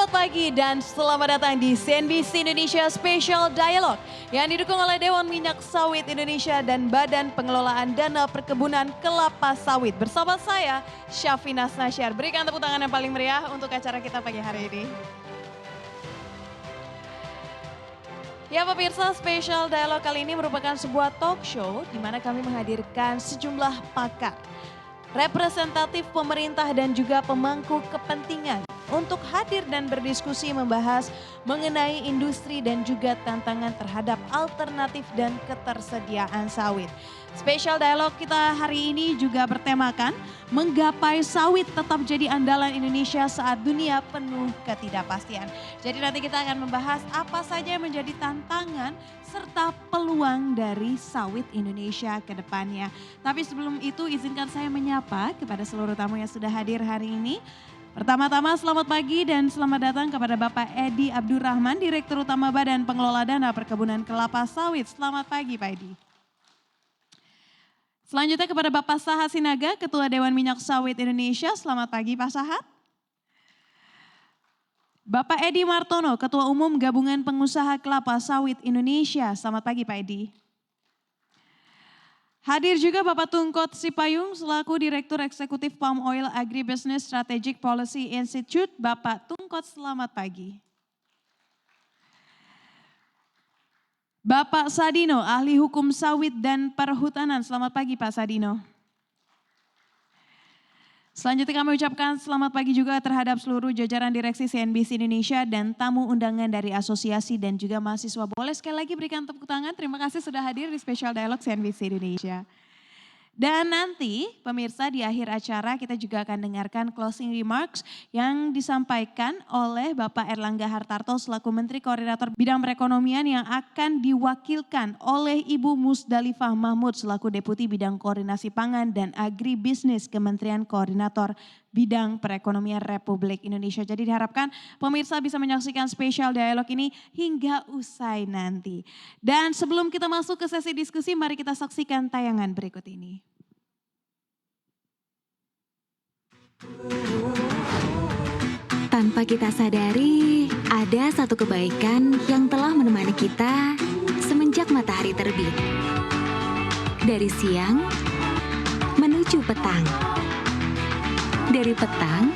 Selamat pagi dan selamat datang di CNBC Indonesia Special Dialogue yang didukung oleh Dewan Minyak Sawit Indonesia dan Badan Pengelolaan Dana Perkebunan Kelapa Sawit. Bersama saya, Syafina Nasyar. Berikan tepuk tangan yang paling meriah untuk acara kita pagi hari ini. Ya pemirsa, Special Dialogue kali ini merupakan sebuah talk show di mana kami menghadirkan sejumlah pakar, representatif pemerintah dan juga pemangku kepentingan untuk hadir dan berdiskusi membahas mengenai industri dan juga tantangan terhadap alternatif dan ketersediaan sawit. Special Dialogue kita hari ini juga bertemakan menggapai sawit tetap jadi andalan Indonesia saat dunia penuh ketidakpastian. Jadi nanti kita akan membahas apa saja yang menjadi tantangan serta peluang dari sawit Indonesia ke depannya. Tapi sebelum itu izinkan saya menyapa kepada seluruh tamu yang sudah hadir hari ini. Pertama-tama selamat pagi dan selamat datang kepada Bapak Edi Abdurrahman, Direktur Utama Badan Pengelola Dana Perkebunan Kelapa Sawit. Selamat pagi Pak Edi. Selanjutnya kepada Bapak Sahat Sinaga, Ketua Dewan Minyak Sawit Indonesia. Selamat pagi Pak Sahat. Bapak Edi Martono, Ketua Umum Gabungan Pengusaha Kelapa Sawit Indonesia. Selamat pagi Pak Edi. Hadir juga Bapak Tungkot Sipayung selaku Direktur Eksekutif Palm Oil Agribusiness Strategic Policy Institute. Bapak Tungkot, selamat pagi. Bapak Sadino, Ahli Hukum Sawit dan Perhutanan. Selamat pagi Pak Sadino. Selanjutnya kami ucapkan selamat pagi juga terhadap seluruh jajaran direksi CNBC Indonesia dan tamu undangan dari asosiasi dan juga mahasiswa. Boleh sekali lagi berikan tepuk tangan. Terima kasih sudah hadir di Special Dialogue CNBC Indonesia. Dan nanti pemirsa di akhir acara kita juga akan dengarkan closing remarks yang disampaikan oleh Bapak Erlangga Hartarto selaku Menteri Koordinator Bidang Perekonomian yang akan diwakilkan oleh Ibu Musdalifah Mahmud selaku Deputi Bidang Koordinasi Pangan dan Agribisnis Kementerian Koordinator Bidang Perekonomian Republik Indonesia. Jadi diharapkan pemirsa bisa menyaksikan Special Dialog ini hingga usai nanti. Dan sebelum kita masuk ke sesi diskusi, mari kita saksikan tayangan berikut ini. Tanpa kita sadari, ada satu kebaikan yang telah menemani kita semenjak matahari terbit. Dari siang menuju petang. Dari petang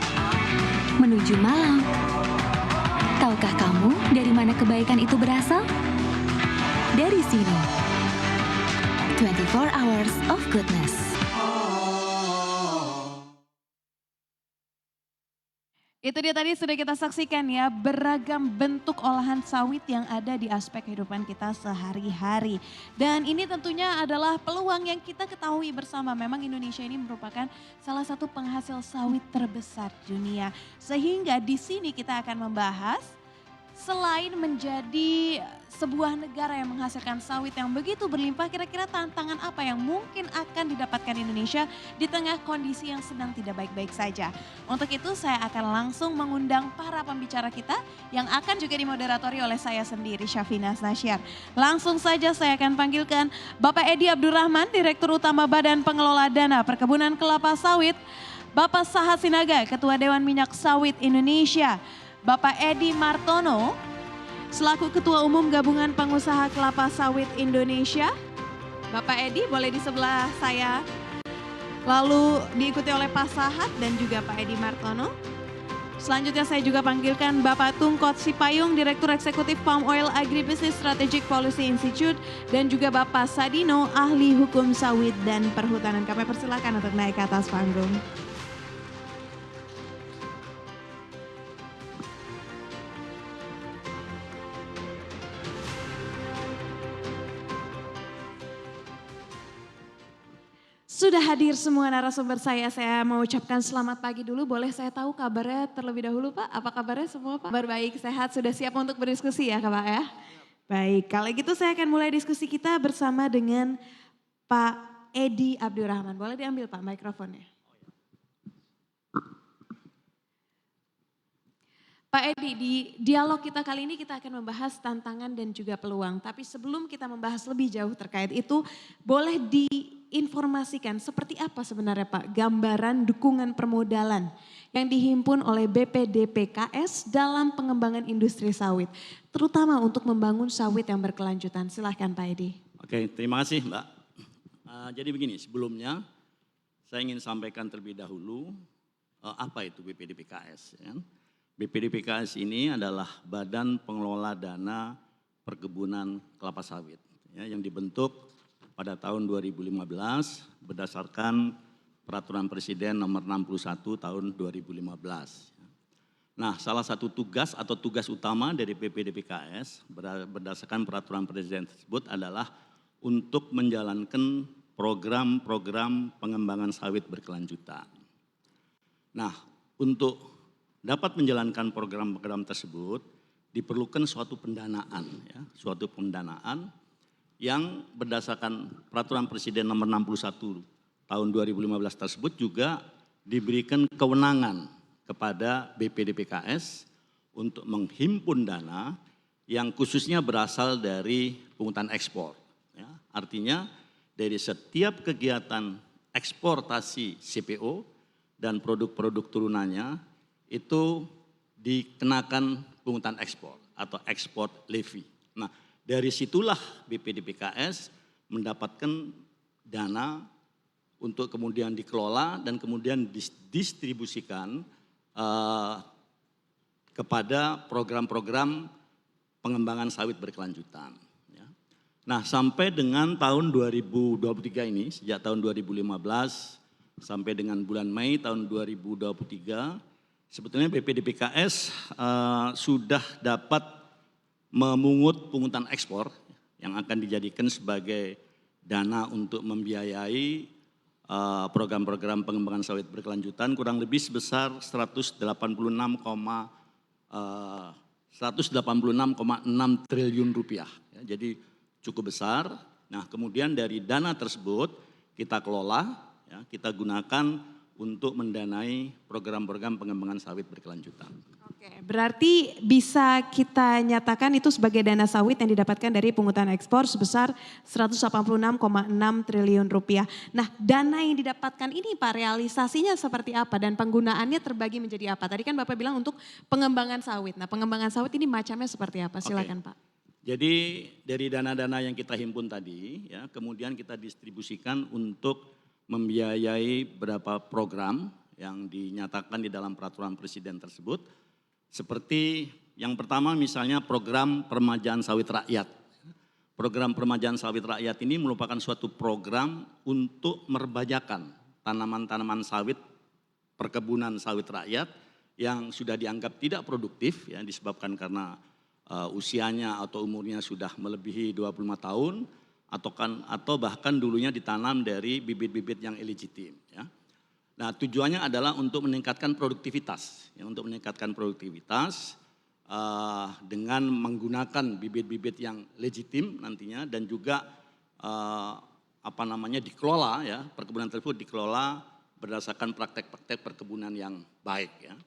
menuju malam. Tahukah kamu dari mana kebaikan itu berasal? Dari sini. 24 Hours of Goodness. Itu dia tadi sudah kita saksikan ya, beragam bentuk olahan sawit yang ada di aspek kehidupan kita sehari-hari. Dan ini tentunya adalah peluang yang kita ketahui bersama. Memang Indonesia ini merupakan salah satu penghasil sawit terbesar dunia. Sehingga di sini kita akan membahas selain menjadi sebuah negara yang menghasilkan sawit yang begitu berlimpah, kira-kira tantangan apa yang mungkin akan didapatkan Indonesia di tengah kondisi yang sedang tidak baik-baik saja. Untuk itu saya akan langsung mengundang para pembicara kita yang akan juga dimoderatori oleh saya sendiri, Syafina Nasyar. Langsung saja saya akan panggilkan Bapak Edi Abdurrahman, Direktur Utama Badan Pengelola Dana Perkebunan Kelapa Sawit. Bapak Sahat Sinaga, Ketua Dewan Minyak Sawit Indonesia. Bapak Edi Martono, selaku Ketua Umum Gabungan Pengusaha Kelapa Sawit Indonesia. Bapak Edi boleh di sebelah saya. Lalu diikuti oleh Pak Sahat dan juga Pak Edi Martono. Selanjutnya saya juga panggilkan Bapak Tungkot Sipayung, Direktur Eksekutif Palm Oil Agribusiness Strategic Policy Institute. Dan juga Bapak Sadino, Ahli Hukum Sawit dan Perhutanan. Kami persilakan untuk naik ke atas panggung. Sudah hadir semua narasumber saya mau ucapkan selamat pagi dulu. Boleh saya tahu kabarnya terlebih dahulu Pak? Apa kabarnya semua Pak? Kabar baik, sehat, sudah siap untuk berdiskusi ya Pak ya? Baik, kalau gitu saya akan mulai diskusi kita bersama dengan Pak Edi Abdurrahman. Boleh diambil Pak mikrofonnya. Pak Edi, di dialog kita kali ini kita akan membahas tantangan dan juga peluang. Tapi sebelum kita membahas lebih jauh terkait itu, boleh informasikan seperti apa sebenarnya Pak gambaran dukungan permodalan yang dihimpun oleh BPDPKS dalam pengembangan industri sawit, terutama untuk membangun sawit yang berkelanjutan. Silahkan Pak Edi. Oke, terima kasih Mbak. Jadi begini, sebelumnya saya ingin sampaikan terlebih dahulu apa itu BPDPKS. Ya. BPDPKS ini adalah Badan Pengelola Dana Perkebunan Kelapa Sawit ya, yang dibentuk pada tahun 2015 berdasarkan Peraturan Presiden nomor 61 tahun 2015. Nah, salah satu tugas atau tugas utama dari BPDPKS berdasarkan Peraturan Presiden tersebut adalah untuk menjalankan program-program pengembangan sawit berkelanjutan. Nah, untuk dapat menjalankan program-program tersebut diperlukan suatu pendanaan, ya, suatu pendanaan yang berdasarkan Peraturan Presiden nomor 61 tahun 2015 tersebut juga diberikan kewenangan kepada BPDPKS untuk menghimpun dana yang khususnya berasal dari pungutan ekspor. Ya, artinya dari setiap kegiatan eksportasi CPO dan produk-produk turunannya itu dikenakan pungutan ekspor atau export levy. Nah, dari situlah BPDPKS mendapatkan dana untuk kemudian dikelola dan kemudian didistribusikan kepada program-program pengembangan sawit berkelanjutan. Ya. Nah, sampai dengan tahun 2023 ini, sejak tahun 2015 sampai dengan bulan Mei tahun 2023, sebetulnya BPDPKS sudah dapat memungut pungutan ekspor yang akan dijadikan sebagai dana untuk membiayai program-program pengembangan sawit berkelanjutan kurang lebih sebesar 186,6 triliun rupiah. Ya, jadi cukup besar. Nah, kemudian dari dana tersebut kita kelola, ya, kita gunakan untuk mendanai program-program pengembangan sawit berkelanjutan. Oke, berarti bisa kita nyatakan itu sebagai dana sawit yang didapatkan dari pungutan ekspor sebesar 186,6 triliun rupiah. Nah, dana yang didapatkan ini Pak realisasinya seperti apa dan penggunaannya terbagi menjadi apa? Tadi kan Bapak bilang untuk pengembangan sawit. Nah, pengembangan sawit ini macamnya seperti apa? Silakan Pak. Jadi dari dana-dana yang kita himpun tadi, ya, kemudian kita distribusikan untuk membiayai beberapa program yang dinyatakan di dalam peraturan presiden tersebut. Seperti yang pertama misalnya program peremajaan sawit rakyat. Program peremajaan sawit rakyat ini merupakan suatu program untuk merbajakan tanaman-tanaman sawit, perkebunan sawit rakyat yang sudah dianggap tidak produktif ya, disebabkan karena usianya atau umurnya sudah melebihi 25 tahun atau bahkan dulunya ditanam dari bibit-bibit yang illegitim ya. Nah, tujuannya adalah untuk meningkatkan produktivitas, ya, untuk meningkatkan produktivitas dengan menggunakan bibit-bibit yang legitim nantinya dan juga dikelola ya, perkebunan tersebut dikelola berdasarkan praktek-praktek perkebunan yang baik ya.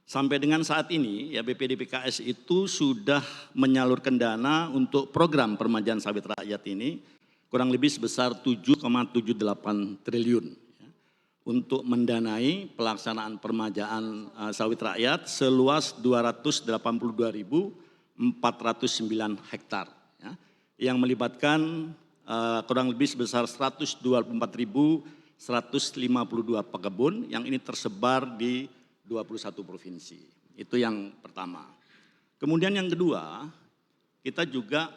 Sampai dengan saat ini ya BPDPKS itu sudah menyalurkan dana untuk program peremajaan sawit rakyat ini kurang lebih sebesar 7,78 triliun. Untuk mendanai pelaksanaan peremajaan sawit rakyat seluas 282.409 hektar ya, yang melibatkan kurang lebih sebesar 124.152 pekebun yang ini tersebar di 21 provinsi. Itu yang pertama. Kemudian yang kedua, kita juga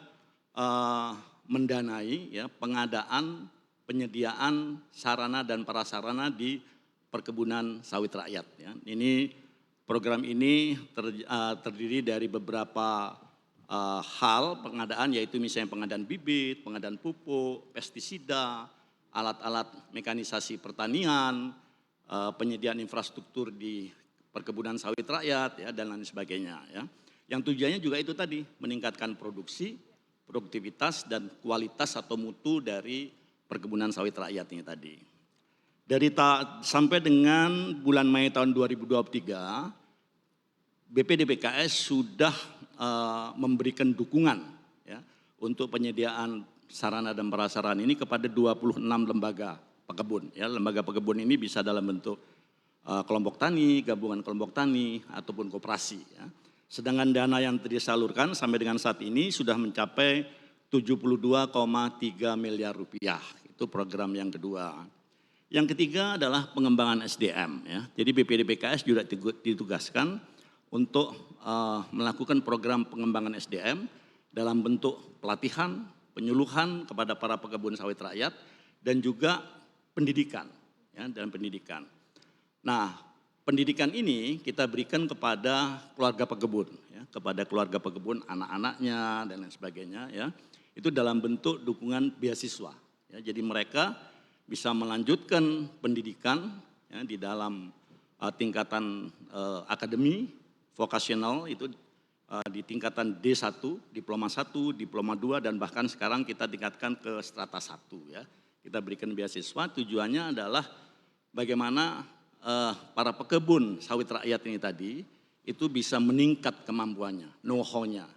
mendanai ya, pengadaan penyediaan sarana dan prasarana di perkebunan sawit rakyat. Ya. Ini program ini terdiri dari beberapa hal pengadaan, yaitu misalnya pengadaan bibit, pengadaan pupuk, pestisida, alat-alat mekanisasi pertanian, penyediaan infrastruktur di perkebunan sawit rakyat, ya, dan lain sebagainya. Ya. Yang tujuannya juga itu tadi, meningkatkan produksi, produktivitas dan kualitas atau mutu dari perkebunan sawit rakyat ini tadi. Sampai dengan bulan Mei tahun 2023, BPDPKS sudah memberikan dukungan ya, untuk penyediaan sarana dan prasarana ini kepada 26 lembaga pekebun. Ya, lembaga pekebun ini bisa dalam bentuk kelompok tani, gabungan kelompok tani, ataupun koperasi. Ya. Sedangkan dana yang disalurkan sampai dengan saat ini sudah mencapai 72,3 miliar rupiah. Itu program yang kedua. Yang ketiga adalah pengembangan SDM. Ya. Jadi BPDPKS juga ditugaskan untuk melakukan program pengembangan SDM dalam bentuk pelatihan, penyuluhan kepada para pekebun sawit rakyat, dan juga pendidikan. Ya, dalam pendidikan. Nah, pendidikan ini kita berikan kepada keluarga pekebun, ya, kepada keluarga pekebun, anak-anaknya dan lain sebagainya. Ya, itu dalam bentuk dukungan beasiswa. Ya, jadi mereka bisa melanjutkan pendidikan ya, di dalam tingkatan akademi, vokasional itu di tingkatan D1, diploma 1, diploma 2, dan bahkan sekarang kita tingkatkan ke strata 1 ya. Kita berikan beasiswa, tujuannya adalah bagaimana para pekebun sawit rakyat ini tadi itu bisa meningkat kemampuannya, know-how-nya,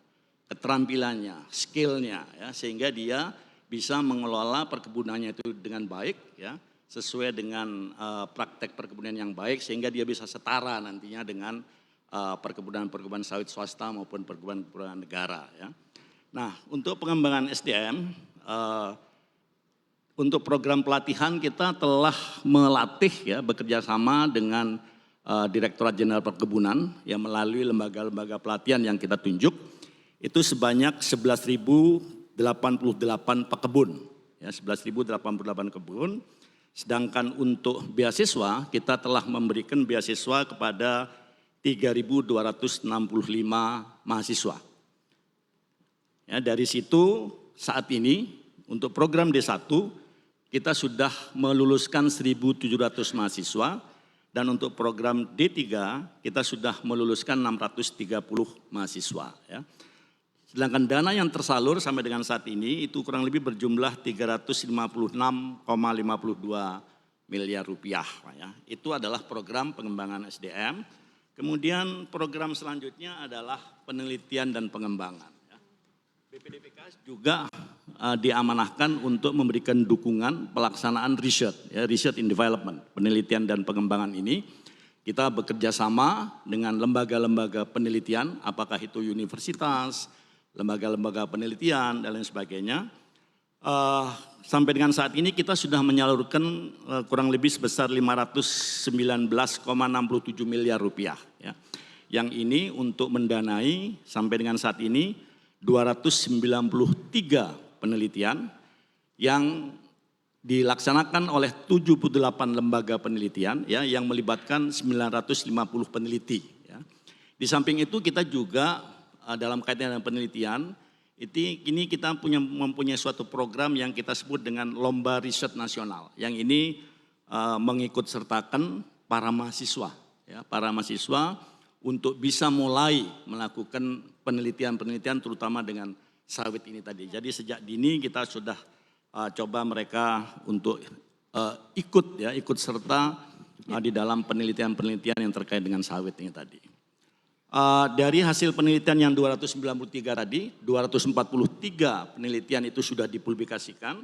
keterampilannya, skill-nya ya, sehingga dia bisa mengelola perkebunannya itu dengan baik ya, sesuai dengan praktek perkebunan yang baik, sehingga dia bisa setara nantinya dengan perkebunan sawit swasta maupun perkebunan negara. Ya. Nah, untuk pengembangan SDM, untuk program pelatihan kita telah melatih ya, bekerja sama dengan Direktorat Jenderal Perkebunan yang melalui lembaga-lembaga pelatihan yang kita tunjuk, itu sebanyak 11.088 pekebun, ya 11.088 kebun. Sedangkan untuk beasiswa kita telah memberikan beasiswa kepada 3.265 mahasiswa. Ya, dari situ saat ini untuk program D1 kita sudah meluluskan 1.700 mahasiswa, dan untuk program D3 kita sudah meluluskan 630 mahasiswa. Ya. Sedangkan dana yang tersalur sampai dengan saat ini itu kurang lebih berjumlah 356,52 miliar rupiah. Ya. Itu adalah program pengembangan SDM. Kemudian program selanjutnya adalah penelitian dan pengembangan. BPDPKS juga diamanahkan untuk memberikan dukungan pelaksanaan riset, ya, research in development, penelitian dan pengembangan ini. Kita bekerja sama dengan lembaga-lembaga penelitian, apakah itu universitas, lembaga-lembaga penelitian dan lain sebagainya. Sampai dengan saat ini kita sudah menyalurkan kurang lebih sebesar 519,67 miliar rupiah. Ya. Yang ini untuk mendanai sampai dengan saat ini 293 penelitian yang dilaksanakan oleh 78 lembaga penelitian ya, yang melibatkan 950 peneliti. Ya. Di samping itu kita juga dalam kaitan dengan penelitian, ini kita mempunyai suatu program yang kita sebut dengan Lomba Riset Nasional. Yang ini mengikut sertakan para mahasiswa, ya, para mahasiswa untuk bisa mulai melakukan penelitian-penelitian terutama dengan sawit ini tadi. Jadi sejak dini kita sudah coba mereka untuk ikut serta di dalam penelitian-penelitian yang terkait dengan sawit ini tadi. Dari hasil penelitian yang 293 tadi, 243 penelitian itu sudah dipublikasikan,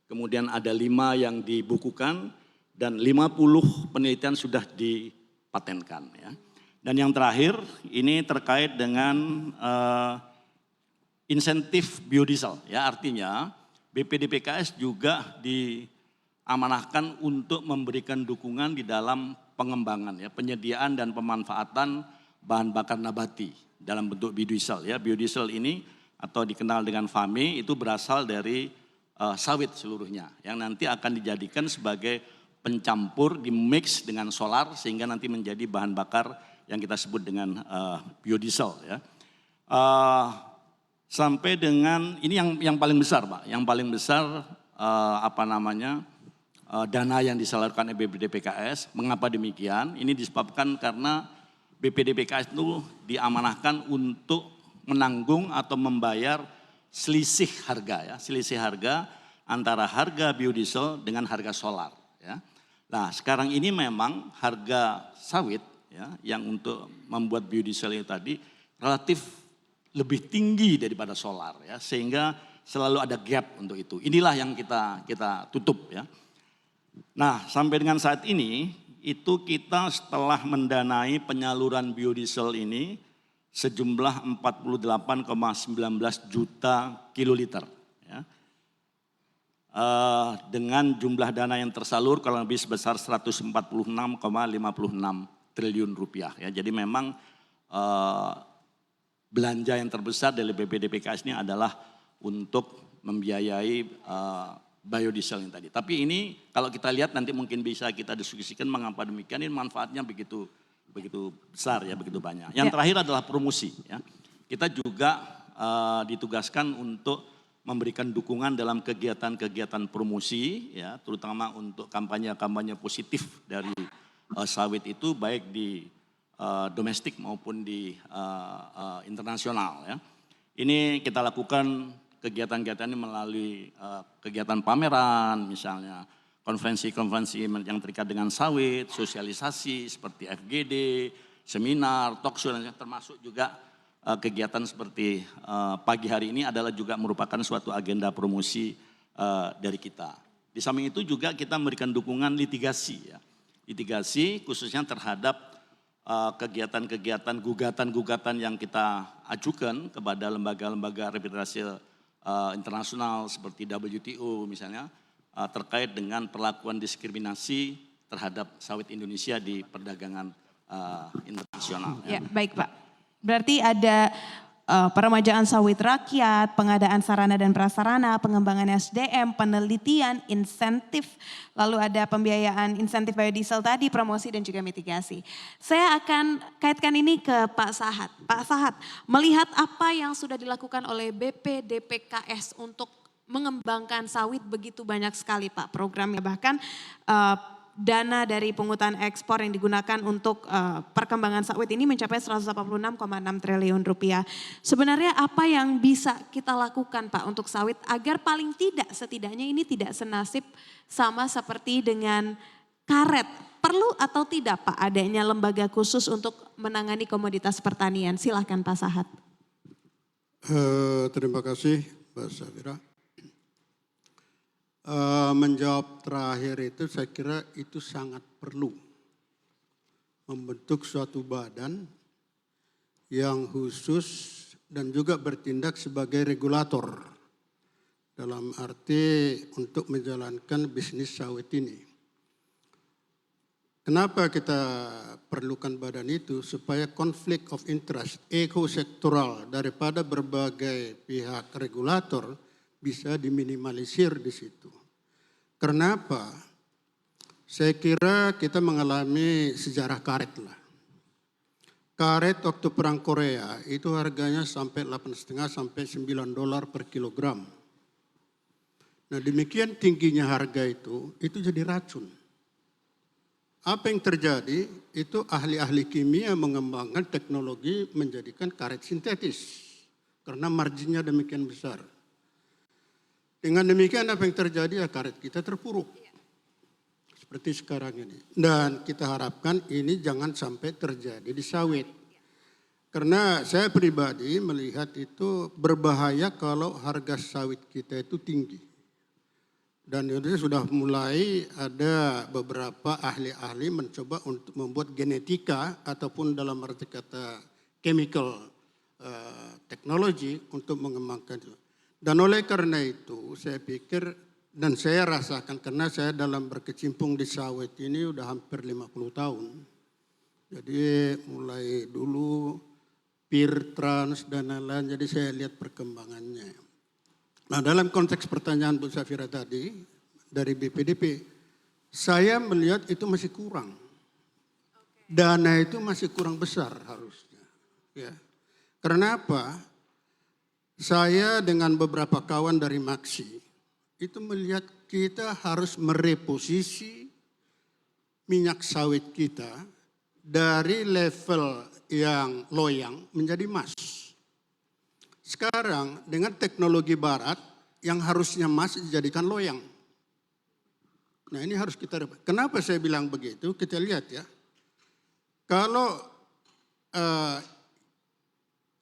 kemudian ada 5 yang dibukukan, dan 50 penelitian sudah dipatenkan. Ya. Dan yang terakhir, ini terkait dengan insentif biodiesel. Ya, artinya BPDPKS juga diamanahkan untuk memberikan dukungan di dalam pengembangan, ya, penyediaan dan pemanfaatan bahan bakar nabati dalam bentuk biodiesel. Ya, biodiesel ini atau dikenal dengan FAME itu berasal dari sawit seluruhnya yang nanti akan dijadikan sebagai pencampur di mix dengan solar sehingga nanti menjadi bahan bakar yang kita sebut dengan biodiesel. Ya. Sampai dengan ini yang paling besar, Pak, yang paling besar dana yang disalurkan oleh BPDPKS. Mengapa demikian? Ini disebabkan karena BPDPKS itu diamanahkan untuk menanggung atau membayar selisih harga, ya, selisih harga antara harga biodiesel dengan harga solar. Ya. Nah, sekarang ini memang harga sawit, ya, yang untuk membuat biodiesel itu tadi relatif lebih tinggi daripada solar, ya, sehingga selalu ada gap untuk itu. Inilah yang kita tutup ya. Nah, sampai dengan saat ini itu kita setelah mendanai penyaluran biodiesel ini sejumlah 48,19 juta kiloliter. Ya. Dengan jumlah dana yang tersalur kalau lebih sebesar 146,56 triliun rupiah. Ya. Jadi memang belanja yang terbesar dari BPDPKS ini adalah untuk membiayai biodiesel yang tadi. Tapi ini kalau kita lihat nanti mungkin bisa kita diskusikan mengapa demikian, ini manfaatnya begitu besar ya, begitu banyak. Yang terakhir adalah promosi ya. Kita juga ditugaskan untuk memberikan dukungan dalam kegiatan-kegiatan promosi ya, terutama untuk kampanye-kampanye positif dari sawit itu baik di domestik maupun di internasional ya. Ini kita lakukan kegiatan-kegiatan ini melalui kegiatan pameran misalnya, konferensi-konferensi yang terikat dengan sawit, sosialisasi seperti FGD, seminar, talk show, termasuk juga kegiatan seperti pagi hari ini adalah juga merupakan suatu agenda promosi dari kita. Di samping itu juga kita memberikan dukungan litigasi ya. Litigasi khususnya terhadap kegiatan-kegiatan gugatan-gugatan yang kita ajukan kepada lembaga-lembaga arbitrase internasional seperti WTO misalnya terkait dengan perlakuan diskriminasi terhadap sawit Indonesia di perdagangan internasional. Ya, baik Pak. Berarti ada peremajaan sawit rakyat, pengadaan sarana dan prasarana, pengembangan SDM, penelitian, insentif, lalu ada pembiayaan insentif biodiesel tadi, promosi dan juga mitigasi. Saya akan kaitkan ini ke Pak Sahat. Pak Sahat, melihat apa yang sudah dilakukan oleh BPDPKS untuk mengembangkan sawit begitu banyak sekali Pak programnya, bahkan dana dari pungutan ekspor yang digunakan untuk perkembangan sawit ini mencapai 186,6 triliun rupiah. Sebenarnya apa yang bisa kita lakukan Pak untuk sawit agar paling tidak setidaknya ini tidak senasib sama seperti dengan karet. Perlu atau tidak Pak adanya lembaga khusus untuk menangani komoditas pertanian? Silahkan Pak Sahat. Terima kasih Mbak Safira. Menjawab terakhir itu saya kira itu sangat perlu membentuk suatu badan yang khusus dan juga bertindak sebagai regulator dalam arti untuk menjalankan bisnis sawit ini. Kenapa kita perlukan badan itu? Supaya konflik of interest ekosektoral daripada berbagai pihak regulator bisa diminimalisir di situ. Kenapa? Saya kira kita mengalami sejarah karet lah. Karet waktu perang Korea itu harganya sampai 8,5 sampai $9 per kilogram. Nah demikian tingginya harga itu jadi racun. Apa yang terjadi? Itu ahli-ahli kimia mengembangkan teknologi menjadikan karet sintetis. Karena marginnya demikian besar. Dengan demikian apa yang terjadi ya karet kita terpuruk. Seperti sekarang ini. Dan kita harapkan ini jangan sampai terjadi di sawit. Karena saya pribadi melihat itu berbahaya kalau harga sawit kita itu tinggi. Dan itu sudah mulai ada beberapa ahli-ahli mencoba untuk membuat genetika ataupun dalam arti kata chemical technology untuk mengembangkan itu. Dan oleh karena itu saya pikir dan saya rasakan karena saya dalam berkecimpung di sawit ini udah hampir 50 tahun. Jadi mulai dulu peer trans dan lain-lain jadi saya lihat perkembangannya. Nah dalam konteks pertanyaan Bu Safira tadi dari BPDP saya melihat itu masih kurang. Dana itu masih kurang besar harusnya. Ya. Karena apa? Saya dengan beberapa kawan dari Maksi itu melihat kita harus mereposisi minyak sawit kita dari level yang loyang menjadi emas. Sekarang dengan teknologi barat yang harusnya emas dijadikan loyang. Nah ini harus kita, kenapa saya bilang begitu? Kita lihat ya, kalau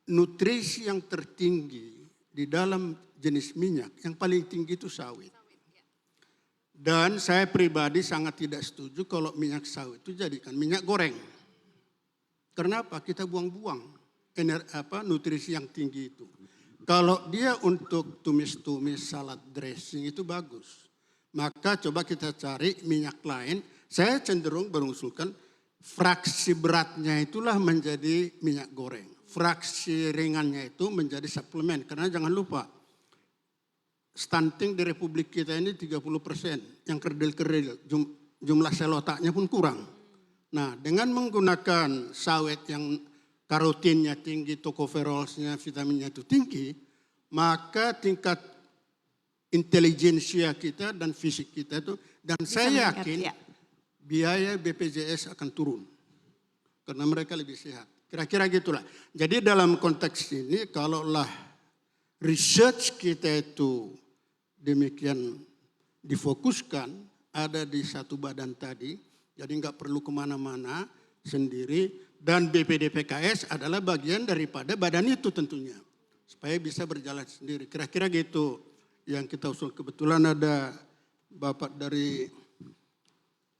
nutrisi yang tertinggi di dalam jenis minyak yang paling tinggi itu sawit. Dan saya pribadi sangat tidak setuju kalau minyak sawit itu jadikan minyak goreng. Kenapa? Kita buang-buang nutrisi yang tinggi itu. Kalau dia untuk tumis-tumis salad dressing itu bagus. Maka coba kita cari minyak lain. Saya cenderung mengusulkan fraksi beratnya itulah menjadi minyak goreng. Fraksi ringannya itu menjadi suplemen. Karena jangan lupa, stunting di Republik kita ini 30%. Yang kerdil-kerdil, jumlah sel otaknya pun kurang. Nah, dengan menggunakan sawit yang karotinnya tinggi, tocopherolnya, vitaminnya itu tinggi, maka tingkat intelijensia kita dan fisik kita itu, dan saya yakin biaya BPJS akan turun. Karena mereka lebih sehat. Kira-kira gitulah. Jadi dalam konteks ini, kalaulah research kita itu demikian difokuskan, ada di satu badan tadi, jadi nggak perlu kemana-mana sendiri, dan BPDPKS adalah bagian daripada badan itu tentunya, supaya bisa berjalan sendiri. Kira-kira gitu yang kita usul. Kebetulan ada Bapak dari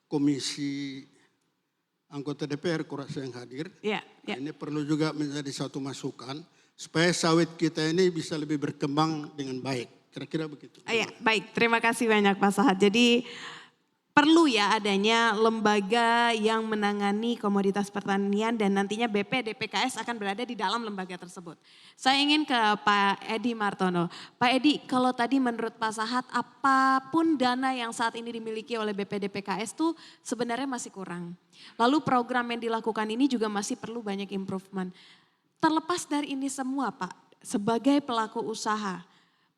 Komisi anggota DPR kurasa yang hadir. Ya. Ini perlu juga menjadi satu masukan, supaya sawit kita ini bisa lebih berkembang dengan baik. Kira-kira begitu. Iya, baik. Terima kasih banyak Pak Sahat. Jadi perlu ya adanya lembaga yang menangani komoditas pertanian dan nantinya BPDPKS akan berada di dalam lembaga tersebut. Saya ingin ke Pak Edi Martono. Pak Edi, kalau tadi menurut Pak Sahat apapun dana yang saat ini dimiliki oleh BPDPKS itu sebenarnya masih kurang. Lalu program yang dilakukan ini juga masih perlu banyak improvement. Terlepas dari ini semua Pak, sebagai pelaku usaha,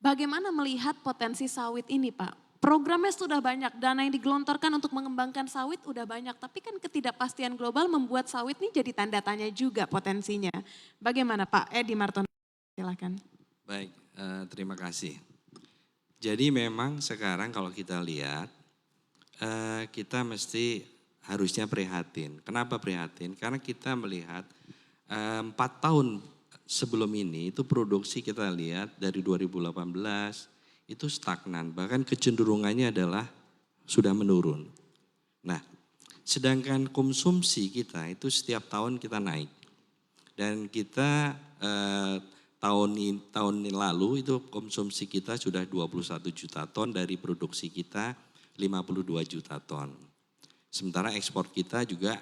bagaimana melihat potensi sawit ini Pak? Programnya sudah banyak, dana yang digelontorkan untuk mengembangkan sawit udah banyak. Tapi kan ketidakpastian global membuat sawit ini jadi tanda tanya juga potensinya. Bagaimana Pak Edi Martono? Silakan. Baik, terima kasih. Jadi memang sekarang kalau kita lihat, kita mesti harusnya prihatin. Kenapa prihatin? Karena kita melihat 4 tahun sebelum ini itu produksi kita lihat dari 2018, itu stagnan, bahkan kecenderungannya adalah sudah menurun. Nah, sedangkan konsumsi kita itu setiap tahun kita naik. Dan kita tahun lalu itu konsumsi kita sudah 21 juta ton, dari produksi kita 52 juta ton. Sementara ekspor kita juga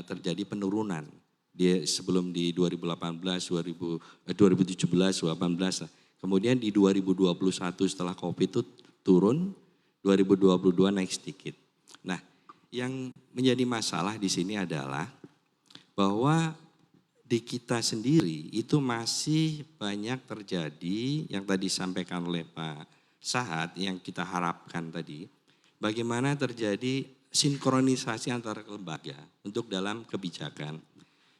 terjadi penurunan. Sebelum di 2018, 2017, 2018. Kemudian di 2021 setelah COVID itu turun, 2022 naik sedikit. Nah, yang menjadi masalah di sini adalah bahwa di kita sendiri itu masih banyak terjadi yang tadi disampaikan oleh Pak Sahat, yang kita harapkan tadi, bagaimana terjadi sinkronisasi antara lembaga untuk dalam kebijakan.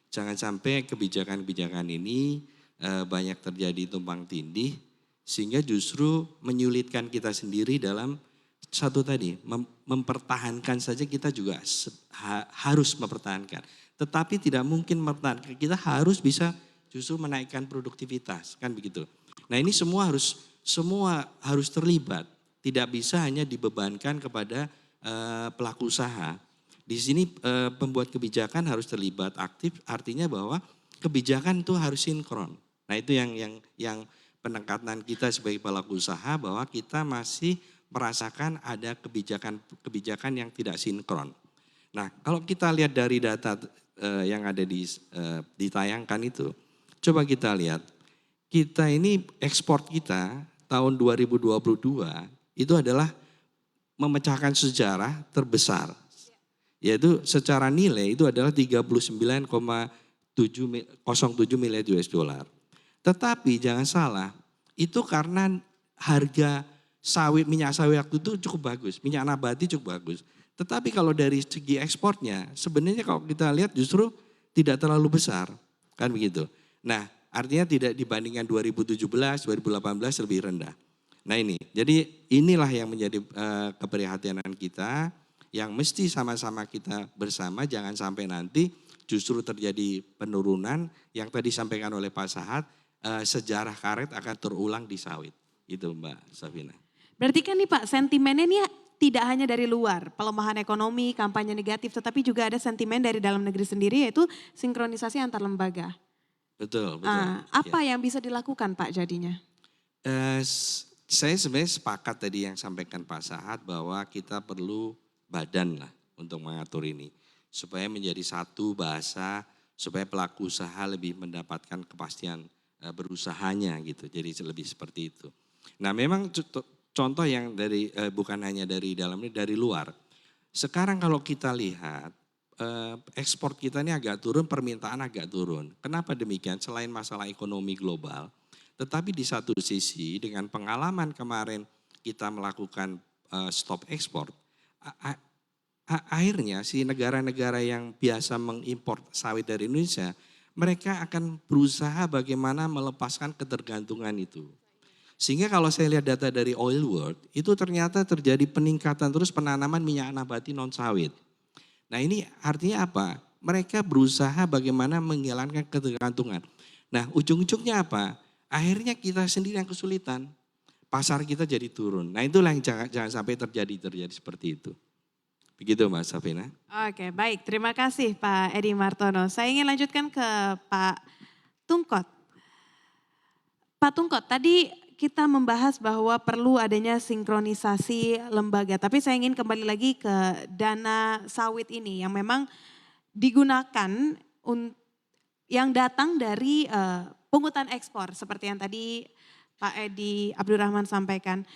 Jangan sampai kebijakan-kebijakan ini banyak terjadi tumpang tindih sehingga justru menyulitkan kita sendiri dalam satu tadi, mempertahankan saja kita juga harus mempertahankan. Tetapi tidak mungkin mempertahankan, kita harus bisa justru menaikkan produktivitas, kan begitu. Nah ini semua harus terlibat, tidak bisa hanya dibebankan kepada pelaku usaha. Di sini pembuat kebijakan harus terlibat aktif, artinya bahwa kebijakan itu harus sinkron. Nah itu yang pendekatan kita sebagai pelaku usaha, bahwa kita masih merasakan ada kebijakan yang tidak sinkron. Nah kalau kita lihat dari data yang ada ditayangkan itu, coba kita lihat, kita ini ekspor kita tahun 2022 itu adalah memecahkan sejarah terbesar. Yaitu secara nilai itu adalah 39,07 miliar US dollar. Tetapi jangan salah, itu karena harga minyak sawit waktu itu cukup bagus, minyak nabati cukup bagus. Tetapi kalau dari segi ekspornya, sebenarnya kalau kita lihat justru tidak terlalu besar, kan begitu. Nah artinya tidak dibandingkan 2017, 2018 lebih rendah. Nah ini, jadi inilah yang menjadi keprihatinan kita, yang mesti sama-sama kita bersama, jangan sampai nanti justru terjadi penurunan yang tadi disampaikan oleh Pak Sahat. sejarah karet akan terulang di sawit. Itu Mbak Safina. Berarti kan nih Pak, sentimennya nih tidak hanya dari luar, pelemahan ekonomi, kampanye negatif, tetapi juga ada sentimen dari dalam negeri sendiri yaitu sinkronisasi antar lembaga. Betul, betul. Apa Ya. yang bisa dilakukan Pak jadinya? Saya sebenarnya sepakat tadi yang sampaikan Pak Sahat bahwa kita perlu badan lah untuk mengatur ini. Supaya menjadi satu bahasa, supaya pelaku usaha lebih mendapatkan kepastian berusahanya gitu. Jadi lebih seperti itu. Nah memang contoh yang dari bukan hanya dari dalam ini, dari luar. Sekarang kalau kita lihat ekspor kita ini agak turun, permintaan agak turun. Kenapa demikian? Selain masalah ekonomi global, tetapi di satu sisi dengan pengalaman kemarin kita melakukan stop ekspor, akhirnya si negara-negara yang biasa mengimpor sawit dari Indonesia, mereka akan berusaha bagaimana melepaskan ketergantungan itu. Sehingga kalau saya lihat data dari Oil World, itu ternyata terjadi peningkatan terus penanaman minyak nabati non sawit. Nah ini artinya apa? Mereka berusaha bagaimana menghilangkan ketergantungan. Nah ujung-ujungnya apa? Akhirnya kita sendiri yang kesulitan. Pasar kita jadi turun. Nah itulah yang jangan sampai terjadi seperti itu. Begitu Mbak Safina. Oke, baik. Terima kasih Pak Edi Martono. Saya ingin lanjutkan ke Pak Tungkot. Pak Tungkot, tadi kita membahas bahwa perlu adanya sinkronisasi lembaga. Tapi saya ingin kembali lagi ke dana sawit ini yang memang digunakan yang datang dari pungutan ekspor. Seperti yang tadi Pak Edi Abdurrahman sampaikan.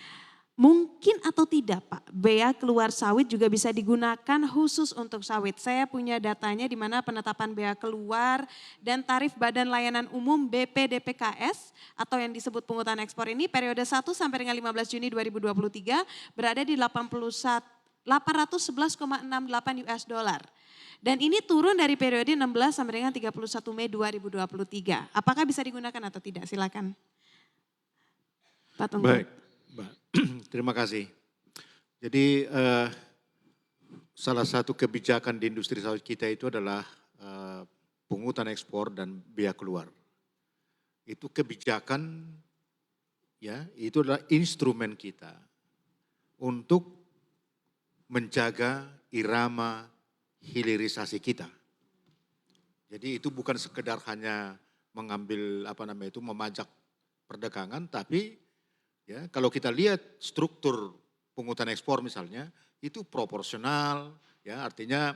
Mungkin atau tidak Pak, bea keluar sawit juga bisa digunakan khusus untuk sawit. Saya punya datanya di mana penetapan bea keluar dan tarif Badan Layanan Umum BPDPKS atau yang disebut pungutan ekspor ini periode 1 sampai dengan 15 Juni 2023 berada di 811,68 US dollar. Dan ini turun dari periode 16 sampai dengan 31 Mei 2023. Apakah bisa digunakan atau tidak? Silakan. Pak Tunggu. Baik, Mbak. Terima kasih. Jadi salah satu kebijakan di industri sawit kita itu adalah pungutan ekspor dan bea keluar. Itu kebijakan, ya, itu adalah instrumen kita untuk menjaga irama hilirisasi kita. Jadi itu bukan sekedar hanya mengambil memajak perdagangan, tapi ya, kalau kita lihat struktur pungutan ekspor misalnya, itu proporsional, ya artinya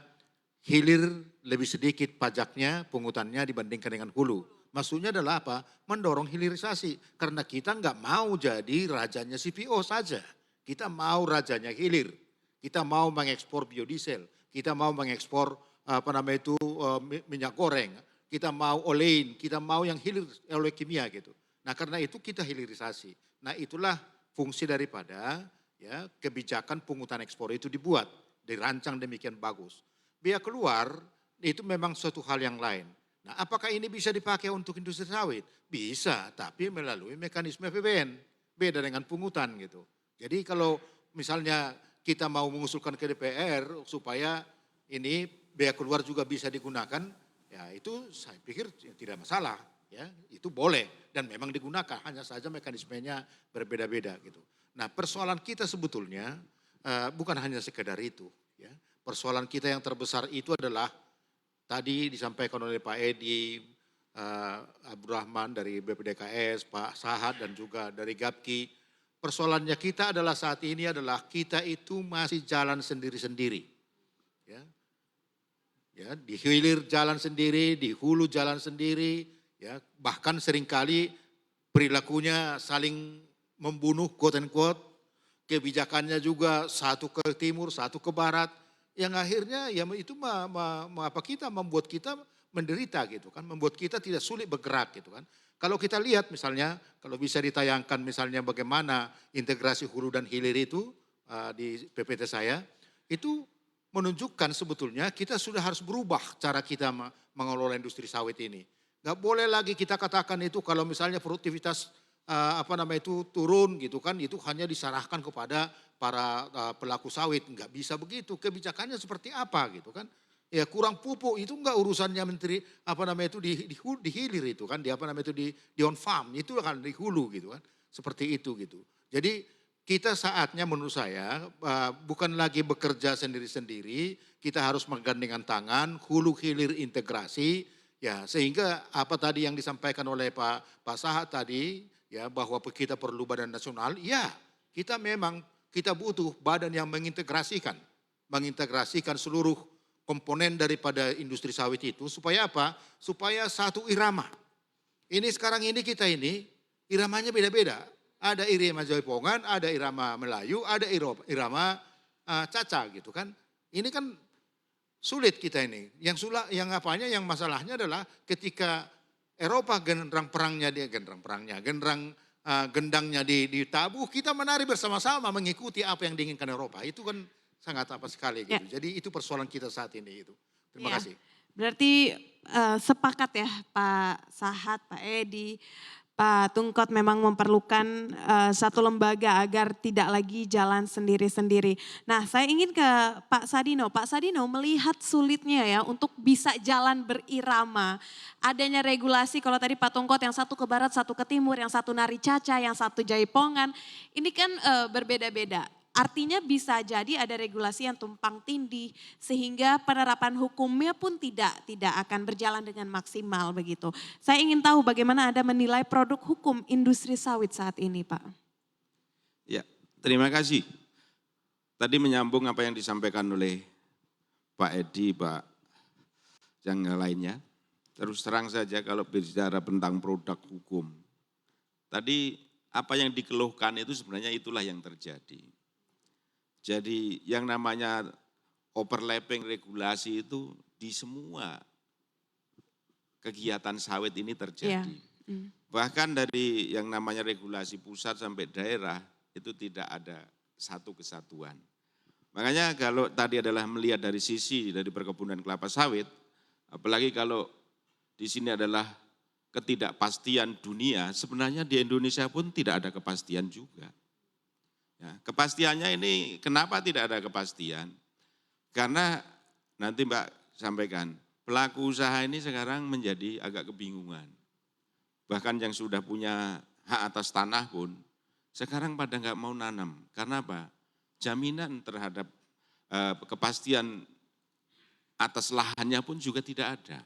hilir lebih sedikit pajaknya, pungutannya dibandingkan dengan hulu. Maksudnya adalah apa? Mendorong hilirisasi, karena kita nggak mau jadi rajanya CPO saja. Kita mau rajanya hilir, kita mau mengekspor biodiesel, kita mau mengekspor minyak goreng, kita mau olein, kita mau yang hilir oleh kimia gitu. Nah karena itu kita hilirisasi. Nah itulah fungsi daripada ya kebijakan pungutan ekspor itu dibuat, dirancang demikian bagus. Bea keluar itu memang suatu hal yang lain. Nah apakah ini bisa dipakai untuk industri sawit? Bisa, tapi melalui mekanisme PBN, beda dengan pungutan gitu. Jadi kalau misalnya kita mau mengusulkan ke DPR supaya ini bea keluar juga bisa digunakan, ya itu saya pikir tidak masalah. Ya, itu boleh dan memang digunakan, hanya saja mekanismenya berbeda-beda gitu. Nah persoalan kita sebetulnya bukan hanya sekedar itu. Ya. Persoalan kita yang terbesar itu adalah tadi disampaikan oleh Pak Edi, Abdurrahman dari BPDKS, Pak Sahat dan juga dari Gapki. Persoalannya kita adalah saat ini adalah kita itu masih jalan sendiri-sendiri. Ya. Ya, di hilir jalan sendiri, di hulu jalan sendiri. Ya, bahkan seringkali perilakunya saling membunuh quote and quote, kebijakannya juga satu ke timur, satu ke barat, yang akhirnya ya itu membuat kita menderita gitu kan, membuat kita tidak sulit bergerak gitu kan. Kalau kita lihat misalnya, kalau bisa ditayangkan misalnya bagaimana integrasi hulu dan hilir itu di PPT saya, itu menunjukkan sebetulnya kita sudah harus berubah cara kita mengelola industri sawit ini. Gak boleh lagi kita katakan itu kalau misalnya produktivitas turun gitu kan, itu hanya diserahkan kepada para pelaku sawit. Nggak bisa begitu, kebijakannya seperti apa gitu kan. Ya kurang pupuk itu enggak urusannya menteri di hilir itu kan, di on farm itu kan di hulu gitu kan. Seperti itu gitu. Jadi kita saatnya menurut saya bukan lagi bekerja sendiri-sendiri, kita harus menggandengkan tangan, hulu hilir integrasi ya, sehingga apa tadi yang disampaikan oleh Pak Sahat tadi ya, bahwa kita perlu badan nasional, ya kita butuh badan yang mengintegrasikan seluruh komponen daripada industri sawit itu supaya apa? Supaya satu irama. Ini sekarang ini kita ini iramanya beda-beda. Ada irama Jaipongan, ada irama Melayu, ada irama Caca gitu kan. Ini kan sulit kita ini. Yang masalahnya adalah ketika Eropa gendangnya ditabuh, kita menari bersama-sama mengikuti apa yang diinginkan Eropa. Itu kan sangat sekali gitu. Jadi itu persoalan kita saat ini itu. Terima kasih. Berarti sepakat ya Pak Sahat, Pak Edi, Pak Tungkot memang memerlukan satu lembaga agar tidak lagi jalan sendiri-sendiri. Nah, saya ingin ke Pak Sadino. Pak Sadino melihat sulitnya ya untuk bisa jalan berirama. Adanya regulasi, kalau tadi Pak Tungkot yang satu ke barat, satu ke timur, yang satu nari Caca, yang satu Jaipongan. Ini kan berbeda-beda. Artinya bisa jadi ada regulasi yang tumpang tindih sehingga penerapan hukumnya pun tidak akan berjalan dengan maksimal begitu. Saya ingin tahu bagaimana Anda menilai produk hukum industri sawit saat ini, Pak. Ya, terima kasih. Tadi menyambung apa yang disampaikan oleh Pak Edi, Pak yang lainnya. Terus terang saja kalau bicara tentang produk hukum. Tadi apa yang dikeluhkan itu sebenarnya itulah yang terjadi. Jadi yang namanya overlapping regulasi itu di semua kegiatan sawit ini terjadi. Bahkan dari yang namanya regulasi pusat sampai daerah itu tidak ada satu kesatuan. Makanya kalau tadi adalah melihat dari sisi dari perkebunan kelapa sawit, apalagi kalau di sini adalah ketidakpastian dunia, sebenarnya di Indonesia pun tidak ada kepastian juga. Ya, kepastiannya ini kenapa tidak ada kepastian? Karena nanti Mbak sampaikan, pelaku usaha ini sekarang menjadi agak kebingungan. Bahkan yang sudah punya hak atas tanah pun sekarang pada nggak mau nanam. Karena apa? Jaminan terhadap kepastian atas lahannya pun juga tidak ada.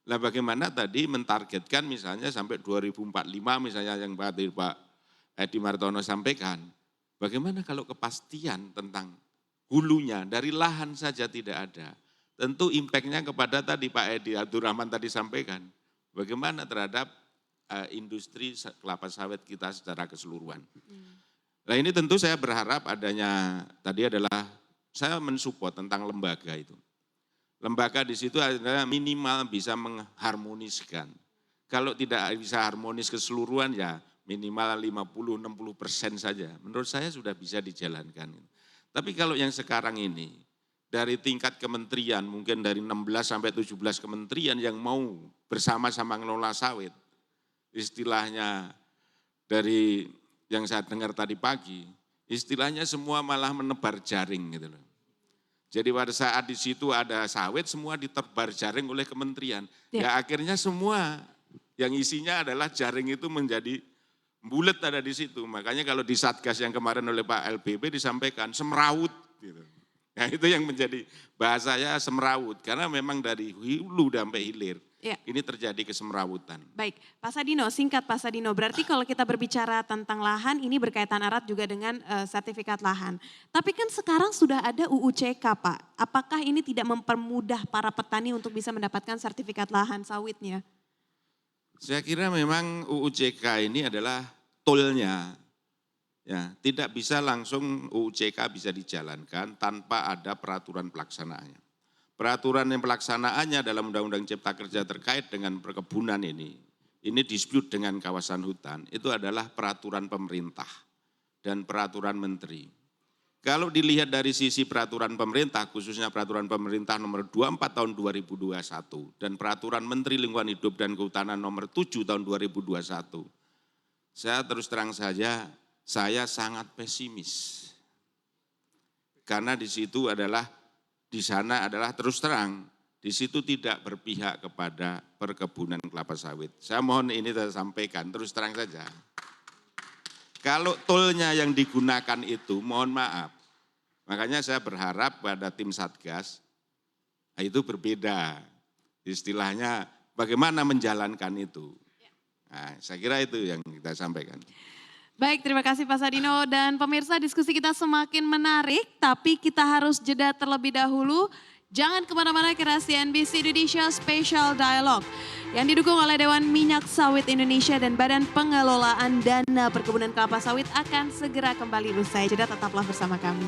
Nah bagaimana tadi mentargetkan misalnya sampai 2045 misalnya yang Pak Edi Martono sampaikan. Bagaimana kalau kepastian tentang hulunya dari lahan saja tidak ada. Tentu impactnya kepada tadi Pak Edi Abdurrahman tadi sampaikan. Bagaimana terhadap industri kelapa sawit kita secara keseluruhan. Nah ini tentu saya berharap adanya tadi adalah saya mensupport tentang lembaga itu. Lembaga di situ adalah minimal bisa mengharmoniskan. Kalau tidak bisa harmonis keseluruhan ya minimal 50-60% saja. Menurut saya sudah bisa dijalankan. Tapi kalau yang sekarang ini dari tingkat kementerian mungkin dari 16 sampai 17 kementerian yang mau bersama-sama ngelola sawit. Istilahnya dari yang saya dengar tadi pagi, istilahnya semua malah menebar jaring gitu loh. Jadi pada saat di situ ada sawit semua ditebar jaring oleh kementerian. Ya akhirnya semua yang isinya adalah jaring itu menjadi bulet ada di situ. Makanya kalau di Satgas yang kemarin oleh Pak LBP disampaikan semrawut gitu. Nah itu yang menjadi bahasanya semrawut karena memang dari hulu sampai hilir. Ini terjadi kesemrawutan. Baik, Pak Sadino, singkat Pak Sadino. Berarti kalau kita berbicara tentang lahan ini berkaitan erat juga dengan sertifikat lahan. Tapi kan sekarang sudah ada UUCK Pak. Apakah ini tidak mempermudah para petani untuk bisa mendapatkan sertifikat lahan sawitnya? Saya kira memang UUCK ini adalah toolnya. Ya, tidak bisa langsung UUCK bisa dijalankan tanpa ada peraturan pelaksanaannya. Peraturan yang pelaksanaannya dalam Undang-Undang Cipta Kerja terkait dengan perkebunan ini dispute dengan kawasan hutan, itu adalah peraturan pemerintah dan peraturan menteri. Kalau dilihat dari sisi peraturan pemerintah, khususnya peraturan pemerintah nomor 24 tahun 2021 dan peraturan Menteri Lingkungan Hidup dan Kehutanan nomor 7 tahun 2021, saya terus terang saja, saya sangat pesimis. Karena di situ adalah di sana adalah terus terang, di situ tidak berpihak kepada perkebunan kelapa sawit. Saya mohon ini saya sampaikan terus terang saja. Kalau toolnya yang digunakan itu, mohon maaf. Makanya saya berharap pada tim Satgas, itu berbeda. Istilahnya bagaimana menjalankan itu. Nah, saya kira itu yang kita sampaikan. Baik, terima kasih Pak Sadino. Dan pemirsa, diskusi kita semakin menarik, tapi kita harus jeda terlebih dahulu. Jangan kemana-mana, kira CNBC Indonesia Special Dialogue yang didukung oleh Dewan Minyak Sawit Indonesia dan Badan Pengelolaan Dana Perkebunan Kelapa Sawit akan segera kembali usai jeda. Tetaplah bersama kami.